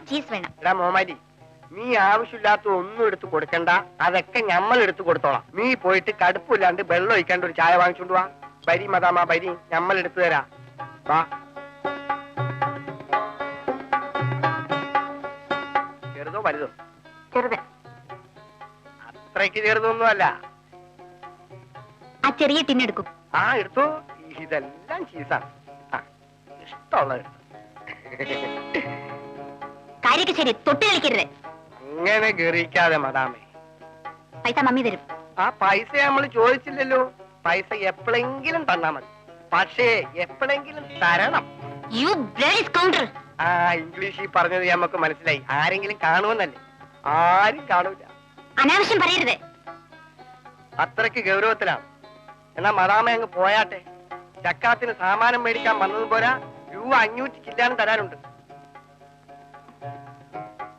Cheese വേണം. എടാ മോമാലി, നീ ആവശ്യമില്ലാത്ത ഒന്നും എടുത്ത് കൊടുക്കണ്ട, അതൊക്കെ ഞമ്മൾ എടുത്ത് കൊടുത്തോളാം. നീ പോയിട്ട് കടുപ്പില്ലാണ്ട് വെള്ളം ഒഴിക്കാണ്ട് ഒരു ചായ വാങ്ങിച്ചോണ്ട് വാ. ബരി മദാമ ബരി, ഞമ്മൾ എടുത്തു തരാ. വാ. ചെറുതോ വലുതോ? ചെറുത്. അത്രയ്ക്ക് ചെറുതൊന്നും അല്ല. ആ ചെറിയ ടിന്നെടുക്കും. ആ എടുത്തു. ഇതെല്ലാം ചീസാണ്. ഇഷ്ടമുള്ളത് എടുത്തു. കാര്യക്ക് ശരി, തൊട്ട് കളിക്കരുത്. അങ്ങനെ ഗറിക്കാതെ മദാമേ. പൈസ മമ്മി തരും. ആ പൈസ നമ്മൾ ചോദിച്ചില്ലല്ലോ. പൈസ എപ്പോഴെങ്കിലും തന്നാ മതി, പക്ഷേ എപ്പോഴെങ്കിലും തരണം. You bloody scoundrel. ആ ഇംഗ്ലീഷിൽ പറഞ്ഞത് നമുക്ക് മനസ്സിലായി. ആരെങ്കിലും കാണുമെന്നല്ലേ? ആരും കാണൂല. അനാവശ്യം പറയരുത്. അത്രയ്ക്ക് ഗൗരവത്തിലാണ്. എന്നാ മദാമ അങ്ങ് പോയാട്ടെ. ചക്കാത്തിന് സാമാനം മേടിക്കാൻ വന്നത് പോരാ, രൂപ 500 ചില്ലാനും തരാനുണ്ട്.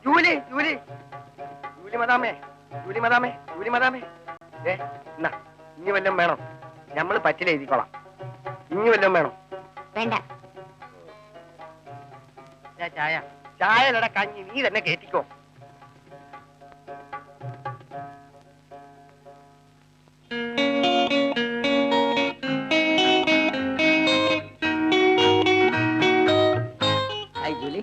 ജൂലി ജൂലി ജൂലി മദാമേ, ജൂലി മദാമേ, ജൂലി മദാമേ. എന്നാ ഇനി വല്ലതും വേണം? ഞമ്മള് പറ്റില്ല എഴുതിക്കോളാം. ഇനി വല്ലതും വേണം? വേണ്ട. ചായ ചായലട കഞ്ഞി നീ തന്നെ കേറ്റിക്കോ. ജൂലി,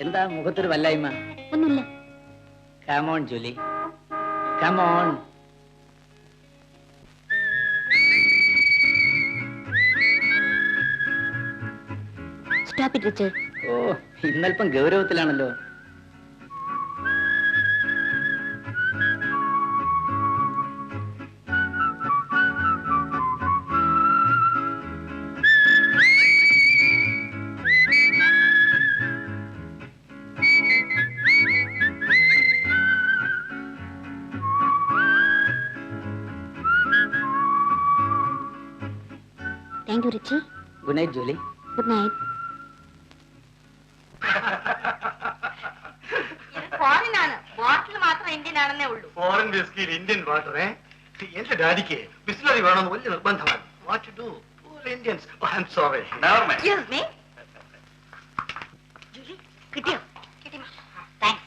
എന്താ മുഖത്തൊരു വല്ലായ്മ? ഒന്നുമില്ല. Come on Julie, come on. Stop it Richard. ഓ, ഇന്നൽപ്പം ഗൗരവത്തിലാണല്ലോ. Thank you Richie. Good night Julie. Good night. ഫോറിനാണ്, ബോട്ടിൽ മാത്രം ഇന്ത്യൻ ആണെന്നേ ഉള്ളൂ. ഫോറിൻ വിസ്കിയിൽ ഇന്ത്യൻ വാട്ടർ. എന്റെ ഡാഡിക്ക് ബിസ്ലറി വേണമെന്ന് വലിയ നിർബന്ധമാണ്. What to do? Poor Indians. I am sorry. Never mind. Excuse me. Julie, കിട്ടിയോ? കിട്ടി. താങ്ക്സ്.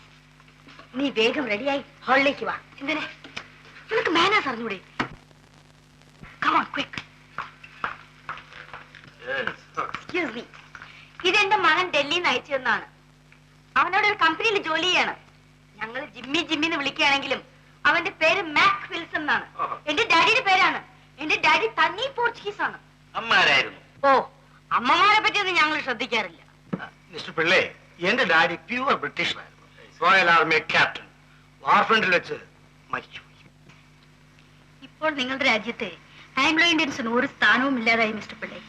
നീ വേഗം റെഡിയായി ഹാളിലേക്ക് വാ. എന്തിനെ? നിനക്ക് മാനേഴ്സ് അറിഞ്ഞൂടെ? Come on quick. Excuse me. ഇതെന്റെ മകൻ ഡൽഹിയിൽ നിന്ന് അയച്ചു തന്നാണ്. അവനോട് ഒരു കമ്പനിയിൽ ജോലി ചെയ്യാണ്. ഞങ്ങൾ ജിമ്മി ജിമ്മിന്ന് വിളിക്കുകയാണെങ്കിലും അവന്റെ പേര് മാക് വിൽസൺ എന്നാണ്. എന്റെ ഡാഡിയുടെ പേരാണ്. എന്റെ ഡാഡി തനി പോർച്ചുഗീസ് ആണ്. അമ്മാരായിരുന്നു. ഓ, അമ്മമാരെ പറ്റിയൊന്നും ഞങ്ങൾ ശ്രദ്ധിക്കാറില്ല. മിസ്റ്റർ പിള്ളേ, എന്റെ ഡാഡി പ്യൂർ ബ്രിട്ടീഷായിരുന്നു. Royal army captain. വാർഫ്രണ്ടിൽ വെച്ച് മരിച്ചു. ഇപ്പോൾ നിങ്ങളുടെ രാജ്യത്തെ ആംഗ്ലോ ഇന്ത്യൻസിന് ഒരു സ്ഥാനവും ഇല്ലാതായി മിസ്റ്റർ പിള്ളേ.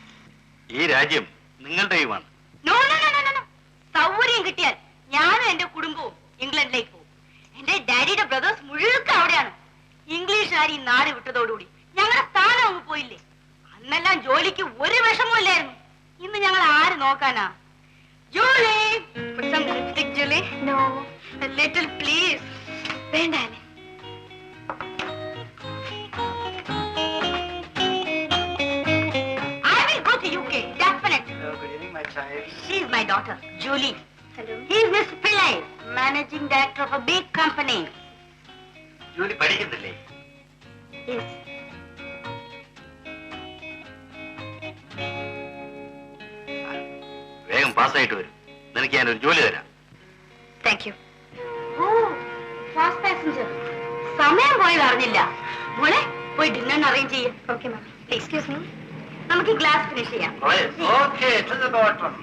ഈ രാജ്യം നിങ്ങളുടെയുമാണ്. No no no no no. സൗകര്യം കിട്ടിയാൽ ഞാനും എന്റെ കുടുംബവും ഇംഗ്ലണ്ടിലേക്ക് പോകും. എന്റെ ഡാഡിയുടെ ബ്രദേഴ്സ് മുഴുവൻ അവിടെയാണ്. ഇംഗ്ലീഷുകാർ ഈ നാട് വിട്ടതോടുകൂടി ഞങ്ങളുടെ സ്ഥാനം അങ്ങ് പോയില്ലേ. അന്നെല്ലാം ജോലിക്ക് ഒരു വിഷമവും ഇല്ലായിരുന്നു. ഇന്ന് ഞങ്ങൾ ആര് നോക്കാനാ? ജോലി, put some lipstick, Julie. No, a little please. വേണ്ട. I will go to UK, definitely. Good evening, my child. She is my daughter, Julie. Hello. He is Mr. Pillai, managing director of a big company. ജോലി പഠിക്കുന്നില്ലേ? Yes. വേഗം പാസ്സായിട്ട് വരും. നിനക്ക് ഞാനൊരു ജോലി തരാം. Thank you. Oh, fast passenger. സമയം പോയത് അറിഞ്ഞില്ല. മോളെ പോയി ഡിന്നർ അറേഞ്ച് ചെയ്യ. Okay ma'am. എക്സ്ക്യൂസ് മീ, നമുക്ക് ഗ്ലാസ് ഫിനിഷ് ചെയ്യാം. Okay, to the bottom.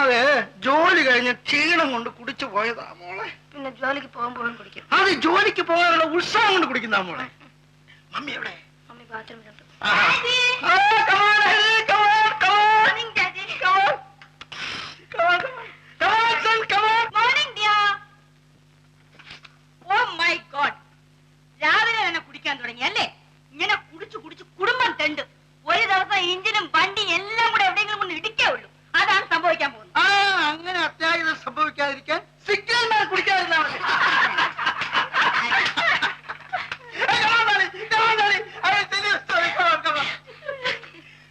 അതെ, ജോലി കഴിഞ്ഞ് ക്ഷീണം കൊണ്ട് കുടിച്ചു പോയതാ മോളെ. പിന്നെ ജോലിക്ക് പോകുമ്പോഴും കുടിക്കും. അത് ജോലിക്ക് പോകാനുള്ള ഉത്സാഹം കൊണ്ട് കുടിക്കുന്ന മോളെ. മമ്മി എവിടെ? മമ്മി ബാത്റൂമിലുണ്ട്. രാവിലെ തന്നെ കുടിക്കാൻ തുടങ്ങി അല്ലേ? ഇങ്ങനെ കുടിച്ചു കുടിച്ച് കുടുംബം തെണ്ട്. ഒരു ദിവസം എഞ്ചിനും വണ്ടി എല്ലാം കൂടെ എവിടെയെങ്കിലും കൊണ്ട് ഇടിക്കേ ഉള്ളൂ. അതാണ് സംഭവിക്കാൻ പോകുന്നത്. അങ്ങനെ അത്യാഹിതം സംഭവിക്കാതിരിക്കാൻ സിഗ്നൽ മാൻ കുടിക്കാതിരുന്നാ മതി.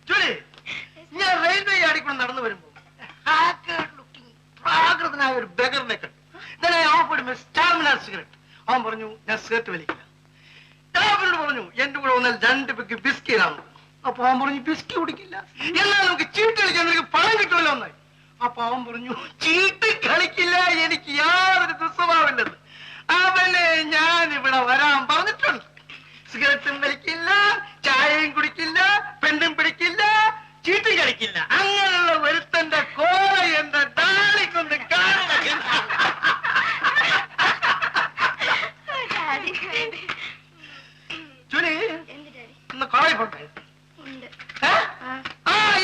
ജോലി, ഞാൻ റെയിൽവേ യാർഡിൽ കൂടെ നടന്നു വരുമ്പോ പ്രാകൃതനായ ഒരു ബെഗറിനെ കണ്ടു. സിഗരറ്റ്. അവൻ പറഞ്ഞു ഞാൻ സിഗരറ്റ് വലിക്കില്ല. ഞാൻ അവനോട് പറഞ്ഞു എന്റെ കൂടെ വന്നാൽ 2 പെഗ് ബിസ്കി ഇടാന്ന്. അപ്പൊ അവൻ പറഞ്ഞു ബിസ്കി കുടിക്കില്ല, എന്നാൽ നമുക്ക് ചീട്ട് കളിക്കാൻ നിനക്ക് പണം കിട്ടുമല്ലോ എന്നായി. അപ്പൊ അവൻ പറഞ്ഞു ചീട്ട് കളിക്കില്ല, എനിക്ക് യാതൊരു ദുസ്വഭാവമില്ലെന്ന്. അവനെ ഞാൻ ഇവിടെ വരാൻ പറഞ്ഞിട്ടുണ്ട്. സിഗരറ്റും വലിക്കില്ല, ചായയും കുടിക്കില്ല, പെണ്ണും പിടിക്കില്ല, ചീട്ടും കളിക്കില്ല. അങ്ങനെയുള്ള ഒരുത്തന്റെ കോള എന്റെ ഡാലിക്കൊന്ന് കാണണം. ജോലി ഇന്ന് കോളേജ് പോട്ടെ.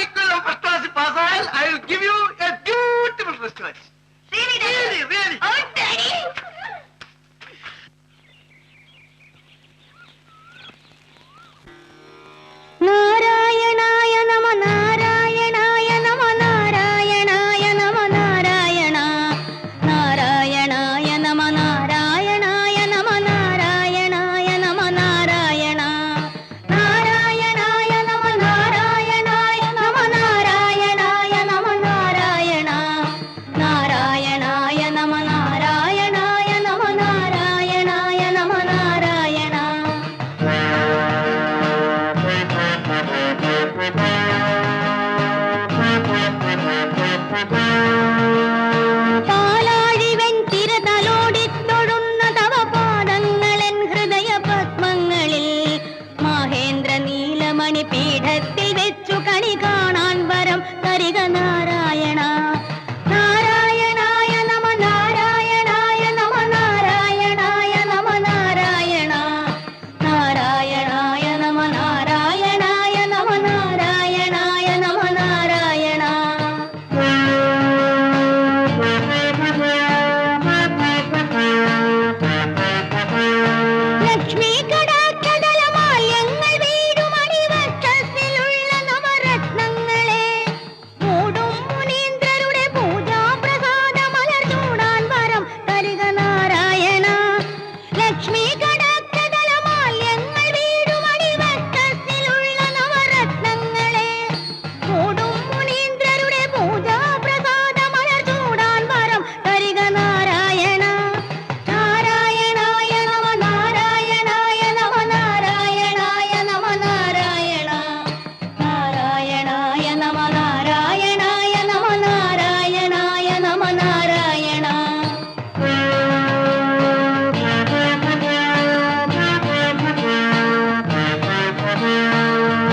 ഇക്കൊല്ലം ഫസ്റ്റ് ക്ലാസ് പാസ്സായാൽ I will give you a beautiful first class. Really? നാരായണായ നമ നാരായണായ നമ നാരായണായ നമ നാരായണ നാരായണായ നമ നാരായണായ നമ നാരായണായ നമ നാരായണ നാരായണായ നമ നാരായണായ നമ നാരായണായ നമ നാരായണ നാരായണായ നമ നാരായണായ നമ നാരായണായ നമ നാരായണ. പാലാഴിവൻ തിരതലോടിത്തൊഴുന്ന തവ പാദങ്ങളൻ ഹൃദയ പത്മങ്ങളിൽ മഹേന്ദ്ര നീലമണി പീഠത്തിൽ വെച്ചു കണി കാണാൻ വരം തരിക നാരായണ നാരായണായ നമ നാരായണായ നമ നാരായണായ നമ നാരായണ നാരായണായ നമ നാരായണായ നമ നാരായണായ നമ നാരായണ. ലക്ഷ്മി കടാക്ഷതലമാല്യങ്ങൾ വീടും അണിവക്ഷസിലുള്ള നവരത്നങ്ങളെ മൂടും മുനീന്ദ്രരുടെ പൂജാപ്രസാദ മലർ ചൂടാൻ വരം തരിക നാരായണ. ലക്ഷ്മി കടാക്ഷതലമാല്യങ്ങൾ വീടും അണിവക്ഷസിലുള്ള നവരത്നങ്ങളെ മൂടും മുനീന്ദ്രരുടെ പൂജാപ്രസാദ മലർ ചൂടാൻ വരം തരിക നാരായണ നാരായണായ നമ നാരായണായ നമ നാരായണായ നമ നാരായണ നാരായണായ നമ നാരായണായ നമ നാരായണായ നമ നാരായണ.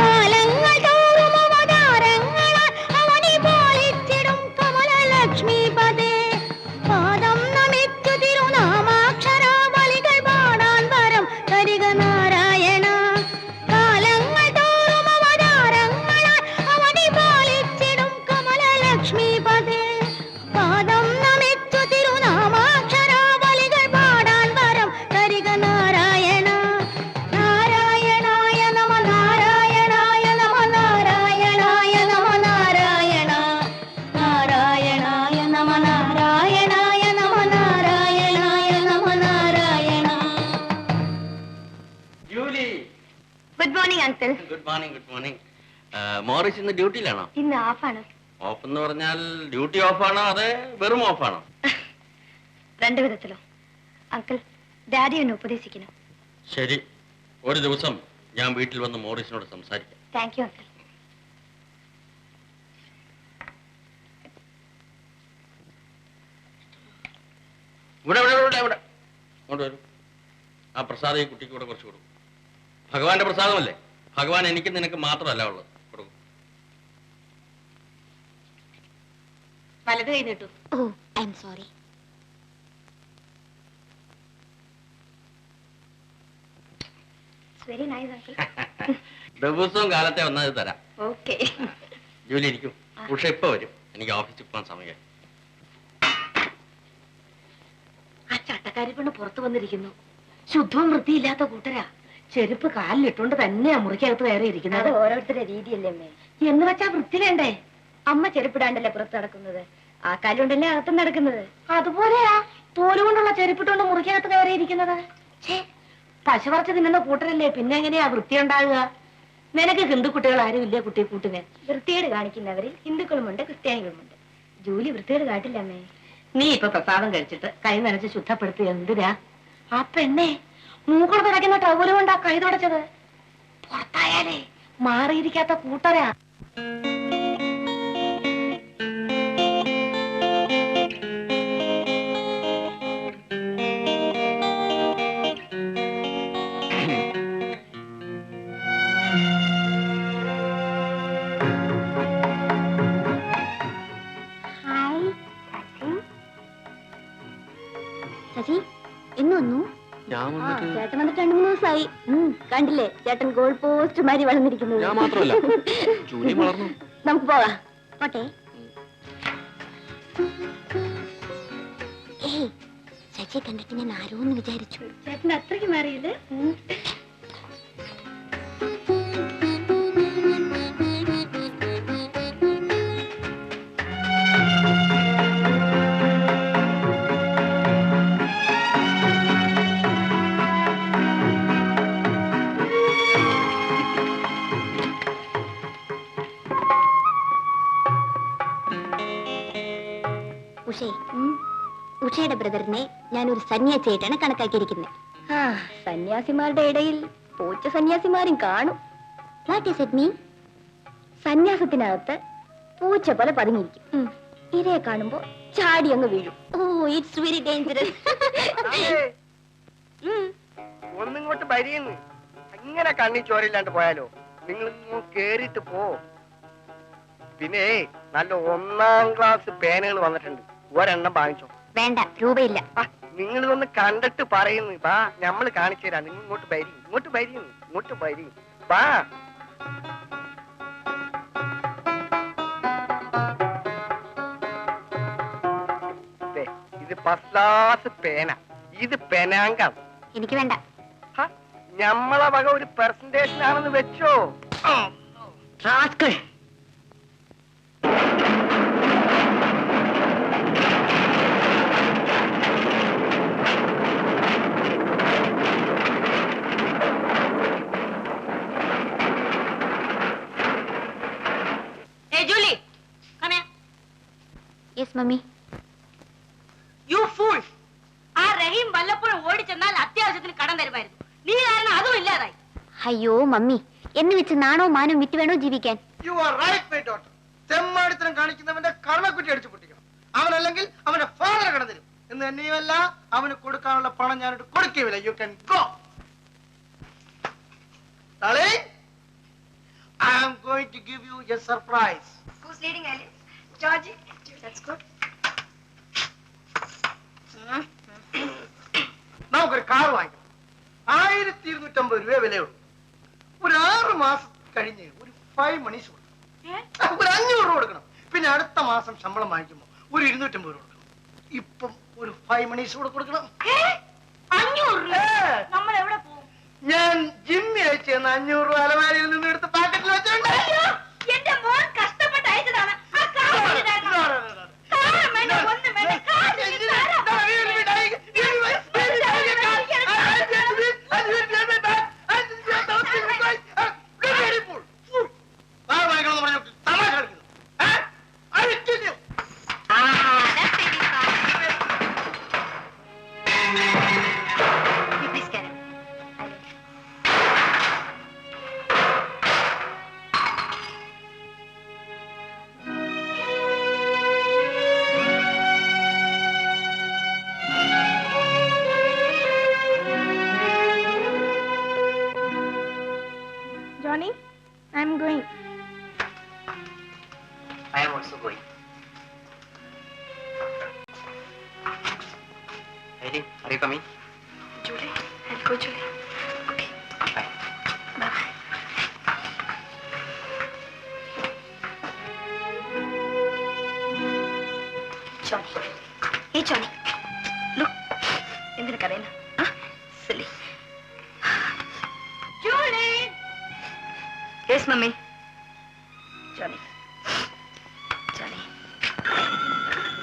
കാലങ്ങൾ തോറും അവതാരങ്ങളാൽ അവനി പാലിച്ചിടും കമലലക്ഷ്മീപദേ പാദം നമിച്ചു തിരുനാമാക്ഷരാവലികൾ പാടാൻ വരം തരിക നാരായണ. കാലങ്ങൾ തോറും അവതാരങ്ങളാൽ അവനി പാലിച്ചിടും കമലലക്ഷ്മീപദേ പാദം നമിച്ചു തിരുനാമാക്ഷരാവലികൾ പാടാൻ വരം തരിക നാരായണ നാരായണായ നമ നാരായണായ നമ നാരായണായ നമ നാരായണ നാരായണായ നമ നാരായണായ നമ നാരായണായ നമ നാരായണ. Julie, good morning uncle. Good morning. Good morning. Morris ഇന്ന് ഡ്യൂട്ടിയിലാണോ? ഇന്ന് ഓഫാണ്. ഓഫ് എന്ന് പറഞ്ഞാൽ ഡ്യൂട്ടി ഓഫാണോ അതെ വെറും ഓഫാണോ? രണ്ടു വിധത്തിലോ. അങ്കിൾ, ഡാഡി എന്നെ ഉപദേശിക്കണം. ശരി, ഒരു ദിവസം ഞാൻ വീട്ടിൽ വന്ന് മോറിസിനോട് സംസാരിക്കാം. Thank you uncle. ഇവിടെ ഇവിടെ ഇവിടെ ഇവിടെ ഇങ്ങോട്ട് വരൂ. ആ പ്രസാദം ഈ കുട്ടിക്ക് കൂടെ കുറച്ച് കൊടുക്കും. ഭഗവാന്റെ പ്രസാദമല്ലേ, ഭഗവാൻ എനിക്ക് നിനക്ക് മാത്രമല്ല ഉള്ളത്. കൊടുക്കും. വലത് കൈ നീട്ടു. Oh I'm sorry. Very nice uncle. ദിവസവും കാലത്തെ വന്നത് തരാം. ഓക്കെ. ജോലി ഇരിക്കും. ഉഷ ഇപ്പൊ വരും. എനിക്ക് ഓഫീസിൽ പോകാൻ സമയം. ആ ചട്ടക്കാരി പെണ്ണ് പുറത്തു വന്നിരിക്കുന്നു. ശുദ്ധവും വൃത്തിയില്ലാത്ത കൂട്ടരാ. ചെരുപ്പ് കാലിലിട്ടുകൊണ്ട് തന്നെയാ മുറിക്കകത്ത് കയറി ഇരിക്കുന്നത്. ഓരോരുത്തരുടെ രീതിയല്ലേ അമ്മേ. എന്ന് വെച്ചാ വൃത്തി വേണ്ടേ? അമ്മ ചെരുപ്പിടാണ്ടല്ലേ പുറത്ത് നടക്കുന്നത്, ആ കാലുകൊണ്ടല്ലേ അകത്തും നടക്കുന്നത്. അതുപോലെയാ തോലുകൊണ്ടുള്ള ചെരുപ്പിട്ടുകൊണ്ട് മുറിക്കകത്ത് കയറിയിരിക്കുന്നത്. പശ പറിച്ച് തിന്നുന്ന കൂട്ടരല്ലേ, പിന്നെ എങ്ങനെയാ വൃത്തി ഉണ്ടാകുക? നിനക്ക് ഹിന്ദു കുട്ടികൾ ആരും ഇല്ലേ കുട്ടി കൂട്ടിന്? വൃത്തികേട് കാണിക്കുന്നവരിൽ ഹിന്ദുക്കളുമുണ്ട് ക്രിസ്ത്യാനികളുമുണ്ട്. ജൂലി വൃത്തികേട് കാട്ടില്ല അമ്മേ. നീ ഇപ്പൊ പ്രസാദം കഴിച്ചിട്ട് കൈ നനച്ച് ശുദ്ധപ്പെടുത്തി എന്തിനാ? ആ പെണ്ണെ മൂക്കൾ തുടയ്ക്കുന്ന ടവല് കൊണ്ടാ കൈ തുടച്ചത്. പുറത്തായാലേ മാറിയിരിക്കാത്ത കൂട്ടരാ. ശശി എന്ന് വന്നു? ചേട്ടൻ വന്നിട്ട് 2-3 ദിവസമായി. കണ്ടില്ലേ ചേട്ടൻ ഗോൾ പോസ്റ്റ് മാതിരി വളർന്നിരിക്കുന്നത്. നമുക്ക് പോകാം. പോട്ടെ. ഏയ് ശശിയെ കണ്ടിട്ട് ഞാൻ ആരോന്ന് വിചാരിച്ചു. ചേട്ടൻ അത്രയ്ക്ക് മാറിയില്ലേ? ഉഷയുടെ ബ്രദറിനെ ഞാൻ ഒരു സന്യാസിയായിട്ടാണ് കണക്കാക്കിയിരിക്കുന്നത്. സന്യാസിമാരുടെ ഇടയിൽ പൂച്ച സന്യാസിമാരും കാണും. What is it mean? സന്യാസത്തിനകത്ത് പൂച്ച പോലെ പതുങ്ങിയിരിക്കും. ഇരയെ കാണുമ്പോ ചാടി അങ്ങ് വീഴും. Oh it's very dangerous. ഒന്നിങ്ങോട്ട് ഭരിയെന്ന് ഇങ്ങനെ കണ്ണി ചോരയില്ലാണ്ട് പോയാലോ? നിങ്ങൾ കേറിയിട്ട് പോ. പിന്നെ നല്ല 1ാം ക്ലാസ് പേനകൾ വന്നിട്ടുണ്ട്, ഒരെണ്ണം വാങ്ങിച്ചോ. വേണ്ട, രൂപയില്ല. നിങ്ങൾ ഇതൊന്ന് കണ്ടിട്ട് പറയുന്നു. വാ, നമ്മൾ കാണിച്ചു തരാം. നിങ്ങൾ ഇങ്ങോട്ട് ഭരി, ഇങ്ങോട്ട് ഭരി, ഇങ്ങോട്ട് ഭരി. വാ. ഇത് ഫസ്റ്റ് ക്ലാസ് പേന, ഇത് പെനാങ്കം. എനിക്ക് വേണ്ട. ഞമ്മളെ വക ഒരു പെർസെന്റേഷൻ ആണെന്ന് വെച്ചോ. Hey, Julie, come here. Yes, mummy. You fool! ആ റഹീം വല്ലപ്പോഴും ഓടിച്ചെന്നാൽ അത്യാവശ്യത്തിന് കടം തരുമായിരുന്നു. നീ കാരണം അതും ഇല്ലാതായി. അയ്യോ മമ്മി, എന്ന് വെച്ച് നാണോ മാനോ വിറ്റ് വേണോ ജീവിക്കാൻ? You are right, my daughter. തെമ്മാടിത്തരം കാണിക്കുന്നവന്റെ കർണക്കുറ്റി അടിച്ചു പൊട്ടിക്കണം. അവനല്ലെങ്കിൽ അവന്റെ ഫാദർ കടന്നു എന്ന് തന്നെയുമല്ല, അവന് കൊടുക്കാനുള്ള പണം ഞാനിട്ട് കൊടുക്കുകയില്ല. You can go. Darling, I am going to give you a surprise. Who's leading, Alice? Georgie? That's good. നമുക്കൊരു കാർ വാങ്ങിക്കണം. 1250 രൂപ വിലയുള്ളൂ. ഒരു 6 മാസം കഴിഞ്ഞ് ഒരു 5 മണീസ് കൊടുക്കണം. ഒരു 500 രൂപ കൊടുക്കണം. പിന്നെ അടുത്ത മാസം ശമ്പളം വാങ്ങിക്കുമ്പോൾ ഒരു 250 രൂപ കൊടുക്കണം. ഇപ്പം ഒരു 5 മണീസ് കൂടെ കൊടുക്കണം. 500 രൂപ? നമ്മൾ എവിടെ പോകും? ഞാൻ ജിമ്മി അയച്ചു 500 രൂപ അലമാരിയിൽ നിന്ന് എടുത്ത് പാക്കറ്റിൽ വെച്ചോണ്ട്. എന്റെ മോൻ കഷ്ടപ്പെട്ട് അയച്ചതാണ്. ആ car Pray for me. Julie, I'll go, Julie. Okay. Bye. Bye-bye. Johnny. Hey, Johnny. Look. എന്തിനു കരയുന്ന? Silly. Julie! Yes, Mummy.